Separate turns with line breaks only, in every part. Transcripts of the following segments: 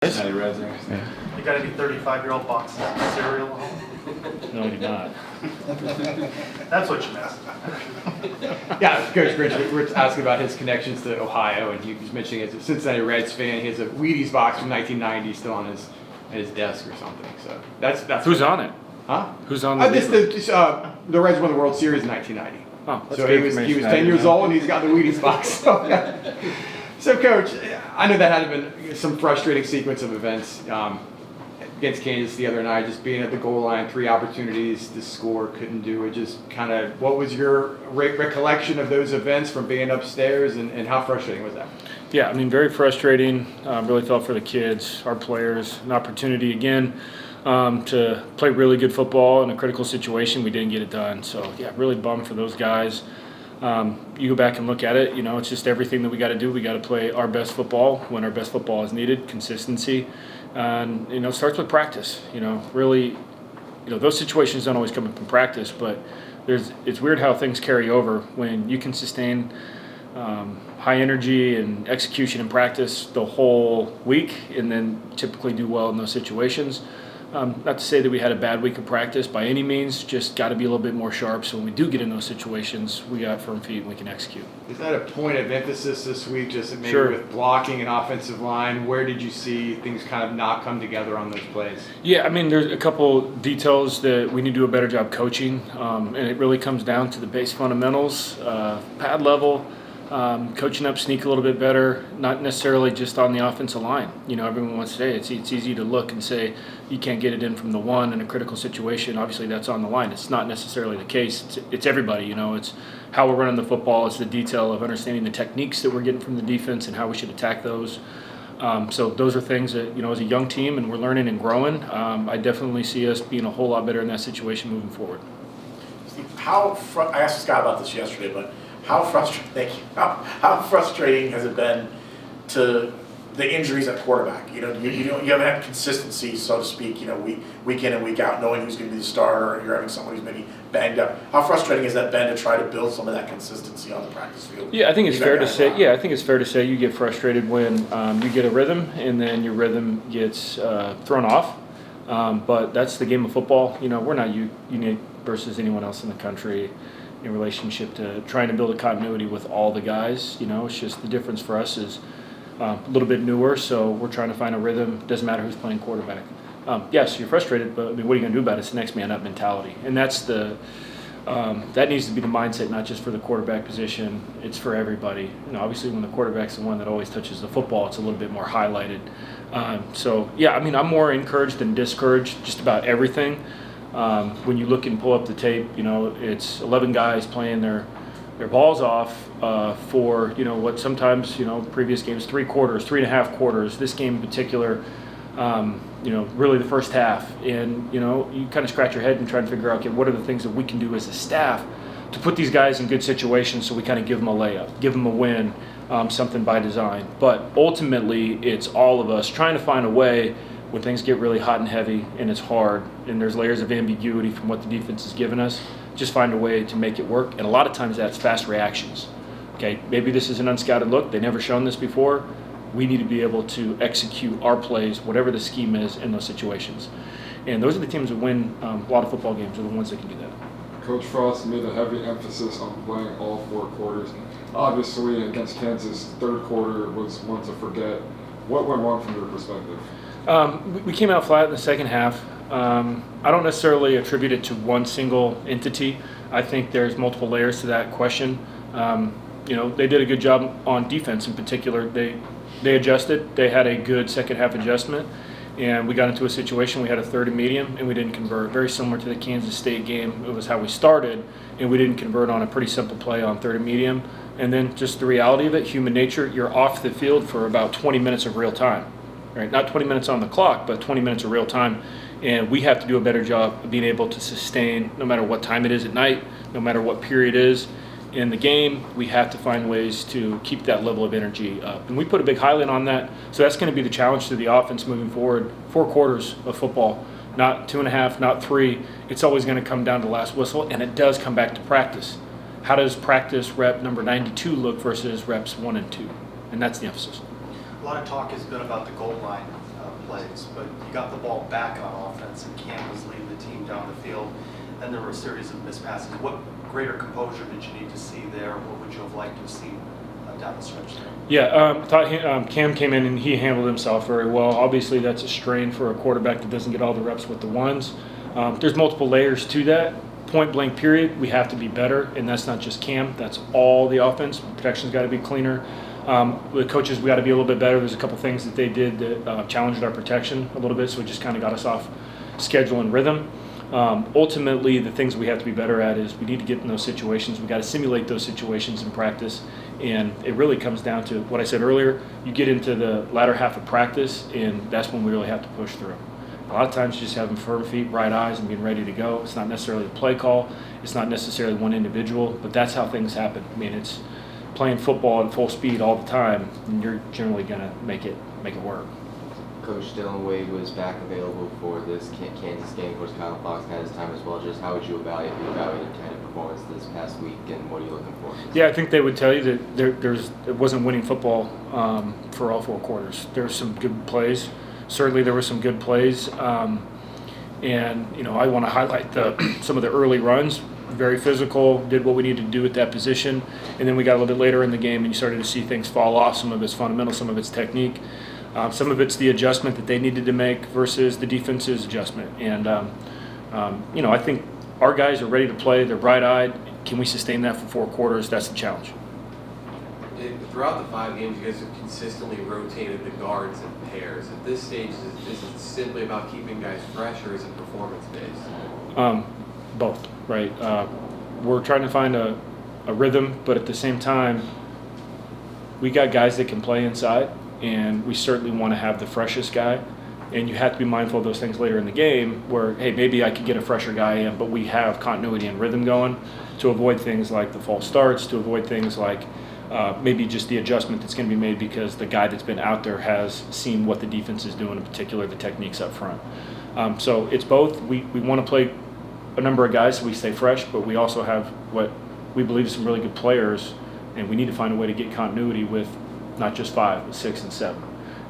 Cincinnati Reds there.
Yeah. You got any 35-year-old boxes of cereal at home?
No, I do not.
That's what you meant.
Yeah, Coach Rich, we're asking about his connections to Ohio, and he was mentioning as a Cincinnati Reds fan, he has a Wheaties box from 1990 still on his desk or something. So that's
Who's on it?
Huh?
Who's on the
the Reds won the World Series in 1990.
Oh, that's
so
good
he was
information.
10 years old and he's got the Wheaties box. So, yeah. So Coach, I know that had been some frustrating sequence of events against Kansas the other night, just being at the goal line, 3 opportunities to score, couldn't do it. Just kind of, what was your recollection of those events from being upstairs, and how frustrating was that?
Yeah, I mean, very frustrating. Really felt for the kids, our players, an opportunity again to play really good football in a critical situation. We didn't get it done. So, yeah, really bummed for those guys. You go back and look at it, it's just everything that we got to do. We got to play our best football when our best football is needed, consistency. And, it starts with practice. Really, those situations don't always come up in practice, but it's weird how things carry over when you can sustain high energy and execution in practice the whole week and then typically do well in those situations. Not to say that we had a bad week of practice by any means, just got to be a little bit more sharp so when we do get in those situations, we got firm feet and we can execute.
Is that a point of emphasis this week, just maybe
Sure.
with blocking and offensive line? Where did you see things kind of not come together on those plays?
Yeah, I mean, there's a couple details that we need to do a better job coaching, and it really comes down to the base fundamentals, pad level, coaching up sneak a little bit better, not necessarily just on the offensive line. Everyone wants to say it's easy to look and say you can't get it in from the one in a critical situation. Obviously, that's on the line. It's not necessarily the case. It's everybody, It's how we're running the football. It's the detail of understanding the techniques that we're getting from the defense and how we should attack those. So those are things that, as a young team and we're learning and growing, I definitely see us being a whole lot better in that situation moving forward.
Steve, I asked Scott about this yesterday, but how frustrating has it been to the injuries at quarterback? You haven't had consistency, so to speak. Week in and week out, knowing who's going to be the starter. You're having someone who's maybe banged up. How frustrating has that been to try to build some of that consistency on the practice field?
Yeah, I think it's fair to say. Yeah, I think it's fair to say you get frustrated when you get a rhythm and then your rhythm gets thrown off. But that's the game of football. We're not unique versus anyone else in the country in relationship to trying to build a continuity with all the guys. It's just the difference for us is a little bit newer, so we're trying to find a rhythm. Doesn't matter who's playing quarterback. Yes, you're frustrated, but what are you going to do about it? It's the next man up mentality, and that's that needs to be the mindset, not just for the quarterback position. It's for everybody. Obviously, when the quarterback's the one that always touches the football, it's a little bit more highlighted. I'm more encouraged than discouraged just about everything. When you look and pull up the tape, it's 11 guys playing their balls off for what sometimes previous games 3 quarters, 3.5 quarters. This game in particular, really the first half, and you kind of scratch your head and try to figure out, okay, what are the things that we can do as a staff to put these guys in good situations so we kind of give them a layup, give them a win, something by design. But ultimately, it's all of us trying to find a way. When things get really hot and heavy and it's hard and there's layers of ambiguity from what the defense has given us, just find a way to make it work. And a lot of times that's fast reactions. Okay, maybe this is an unscouted look. They've never shown this before. We need to be able to execute our plays, whatever the scheme is in those situations. And those are the teams that win a lot of football games, are the ones that can do that.
Coach Frost made a heavy emphasis on playing all 4 quarters. Obviously, against Kansas, third quarter was one to forget. What went wrong from your perspective?
We came out flat in the second half. I don't necessarily attribute it to one single entity. I think there's multiple layers to that question. They did a good job on defense in particular. They adjusted. They had a good second half adjustment, and we got into a situation. We had a third and medium, and we didn't convert. Very similar to the Kansas State game. It was how we started, and we didn't convert on a pretty simple play on third and medium. And then just the reality of it, human nature, you're off the field for about 20 minutes of real time. Right, not 20 minutes on the clock, but 20 minutes of real time. And we have to do a better job of being able to sustain, no matter what time it is at night, no matter what period it is in the game, we have to find ways to keep that level of energy up. And we put a big highlight on that. So that's going to be the challenge to the offense moving forward. 4 quarters of football, not 2.5, not 3. It's always going to come down to last whistle, and it does come back to practice. How does practice rep number 92 look versus reps 1 and 2? And that's the emphasis.
A lot of talk has been about the goal line offense, but you got the ball back on offense, and Cam was leading the team down the field, and there were a series of missed passes. What greater composure did you need to see there? What would you have liked to see down the stretch there?
Yeah, thought Cam came in and he handled himself very well. Obviously, that's a strain for a quarterback that doesn't get all the reps with the ones. There's multiple layers to that. Point blank period, we have to be better, and that's not just Cam, that's all the offense. Protection's got to be cleaner. The coaches, we got to be a little bit better. There's a couple things that they did that challenged our protection a little bit, so it just kind of got us off schedule and rhythm. Ultimately, the things we have to be better at is we need to get in those situations. We got to simulate those situations in practice, and it really comes down to what I said earlier. You get into the latter half of practice, and that's when we really have to push through. A lot of times just having firm feet, bright eyes, and being ready to go. It's not necessarily a play call. It's not necessarily one individual, but that's how things happen. I mean, it's playing football at full speed all the time, and you're generally going to make it work.
Coach Dylan Wade was back available for this Kansas game. Of course, Kyle Fox had his time as well. Just how would you evaluate Lieutenant performance this past week, and what are you looking for?
Yeah, I think they would tell you that it wasn't winning football for all 4 quarters. There were some good plays. Certainly, there were some good plays, and I want to highlight some of the early runs. Very physical, did what we needed to do at that position, and then we got a little bit later in the game, and you started to see things fall off. Some of it's fundamental, some of it's technique, some of it's the adjustment that they needed to make versus the defense's adjustment. And I think our guys are ready to play. They're bright-eyed. Can we sustain that for 4 quarters? That's the challenge.
Throughout the 5 games, you guys have consistently rotated the guards in pairs. At this stage, is it simply about keeping guys fresh, or is it performance-based?
Both, right? We're trying to find a rhythm, but at the same time, we got guys that can play inside, and we certainly want to have the freshest guy. And you have to be mindful of those things later in the game where, hey, maybe I could get a fresher guy in, but we have continuity and rhythm going to avoid things like the false starts, to avoid things like maybe just the adjustment that's going to be made because the guy that's been out there has seen what the defense is doing, in particular the techniques up front. So it's both. We want to play a number of guys so we stay fresh, but we also have what we believe is some really good players, and we need to find a way to get continuity with not just 5, but 6 and 7.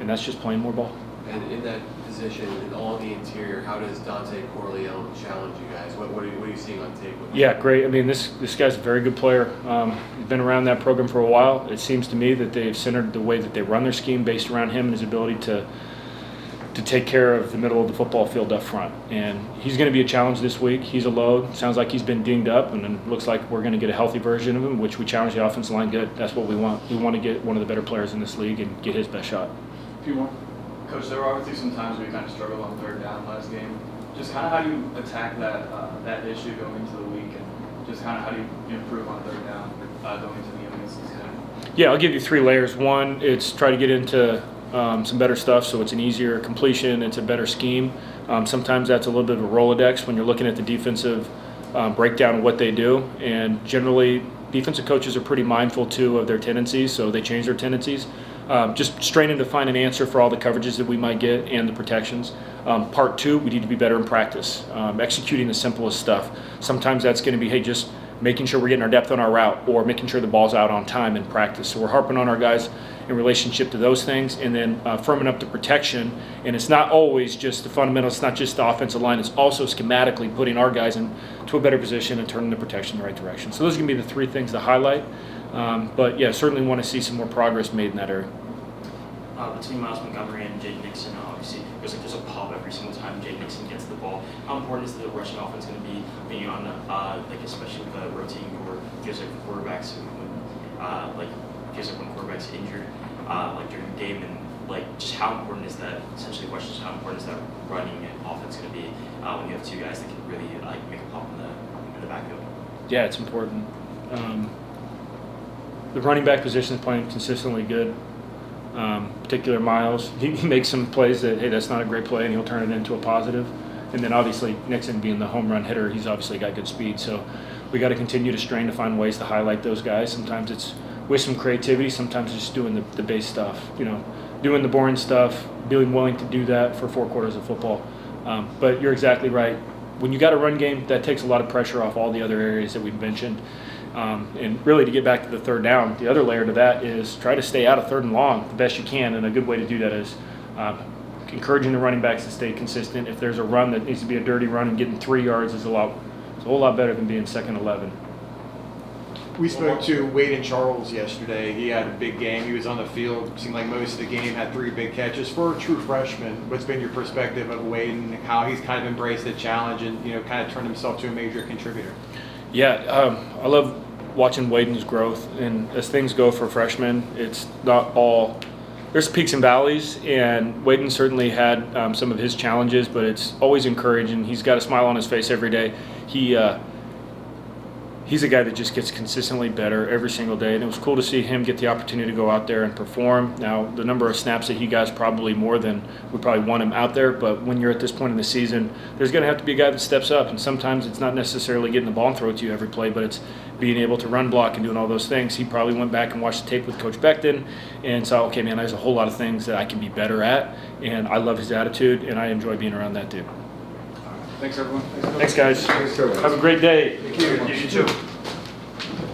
And that's just playing more ball.
And in that position, and on the interior, how does Dante Corleone challenge you guys? What are you seeing on tape with him?
Yeah, great. I mean, this guy's a very good player. He's been around that program for a while. It seems to me that they've centered the way that they run their scheme based around him and his ability to take care of the middle of the football field up front. And he's going to be a challenge this week. He's a load. Sounds like he's been dinged up, and it looks like we're going to get a healthy version of him, which we challenge the offensive line good. That's what we want. We want to get one of the better players in this league and get his best shot.
A few more. Coach, there were obviously some times where you kind of struggled on 3rd down last game. Just kind of how do you attack that issue going into the week, and just kind of how do you improve on 3rd down going into the end of the season?
Yeah, I'll give you 3 layers. One, it's try to get into some better stuff, so it's an easier completion, it's a better scheme. Sometimes that's a little bit of a Rolodex when you're looking at the defensive breakdown of what they do, and generally defensive coaches are pretty mindful too of their tendencies, so they change their tendencies. Just straining to find an answer for all the coverages that we might get and the protections. Part 2, we need to be better in practice, executing the simplest stuff. Sometimes that's going to be, hey, just making sure we're getting our depth on our route, or making sure the ball's out on time in practice. So we're harping on our guys in relationship to those things, and then firming up the protection. And it's not always just the fundamentals, it's not just the offensive line, it's also schematically putting our guys into a better position and turning the protection in the right direction. So those are going to be the 3 things to highlight. But yeah, certainly want to see some more progress made in that area.
Between Miles Montgomery and Jake Nixon, obviously there's a pop every single time Jake Nixon gets the ball. How important is the rushing offense going to be being on, especially with the rotating core? Feels like quarterbacks when quarterbacks injured, during the game, and just how important is that? Essentially, the question is how important is that running offense going to be when you have 2 guys that can really make a pop in the backfield?
Yeah, it's important. The running back position is playing consistently good. Particular Miles, he makes some plays that, hey, that's not a great play, and he'll turn it into a positive. And then obviously Nixon being the home run hitter, he's obviously got good speed. So we got to continue to strain to find ways to highlight those guys. Sometimes it's with some creativity, sometimes just doing the base stuff, doing the boring stuff, being willing to do that for 4 quarters of football. But you're exactly right. When you got a run game, that takes a lot of pressure off all the other areas that we've mentioned. And really, to get back to the 3rd down, the other layer to that is try to stay out of 3rd and long the best you can. And a good way to do that is encouraging the running backs to stay consistent. If there's a run that needs to be a dirty run and getting 3 yards is a whole lot better than being second 11.
We spoke to Wade and Charles yesterday. He had a big game. He was on the field. Seemed like most of the game, had 3 big catches. For a true freshman, what's been your perspective of Wade and how he's kind of embraced the challenge and kind of turned himself to a major contributor?
Yeah, I love watching Waden's growth, and as things go for freshmen, it's not all. There's peaks and valleys, and Waden certainly had some of his challenges, but it's always encouraging. He's got a smile on his face every day. He's a guy that just gets consistently better every single day, and it was cool to see him get the opportunity to go out there and perform. Now, the number of snaps that he got is probably more than we probably want him out there, but when you're at this point in the season, there's going to have to be a guy that steps up, and sometimes it's not necessarily getting the ball and throw it to you every play, but it's being able to run block and doing all those things. He probably went back and watched the tape with Coach Becton and saw, okay, man, there's a whole lot of things that I can be better at, and I love his attitude, and I enjoy being around that dude.
Thanks, everyone.
Thanks, guys.
Thanks, Coach.
Have a great day.
Thank you.
You too.